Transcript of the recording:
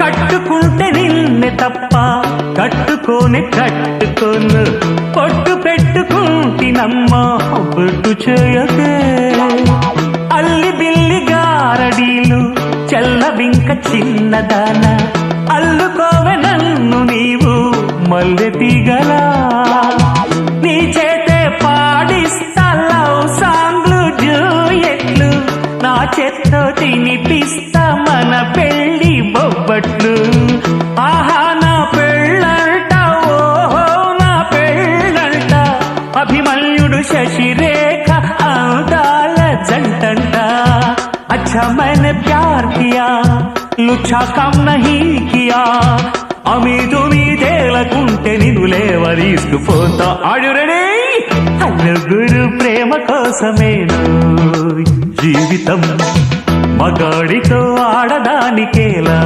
కట్టుకుంటే నిన్నే తప్ప కట్టుకోనే కట్టుకోను పొట్టు పెట్టుకుంటినమ్మా బొట్టు చేయకే అల్లి బిల్లి గారడీలు చల్లవింక చిన్నదాన అల్లుకోవె నన్ను నీవు మల్లె తీగలా నీ చేతే పాడిస్తా లవ్ సాంగ్లు జూయెట్లు నా చేత్తో తినిపిస్తా మన పెళ్లి బొబ్బట్లు ఆహా నా పెళ్ళంట ఓహో నా పెళ్ళంట అభిమన్యుడు శశిరేఖ అందాల జంటంట अच्छा मैंने प्यार किया लुच्छा काम नहीं किया अमीदु మీదేలకుంటే నిన్ను లేవరీసుకుపోతా ఆడు రెడీ నలుగురు ప్రేమ కోసమేను జీవితం మగాడితో ఆడదానికేలా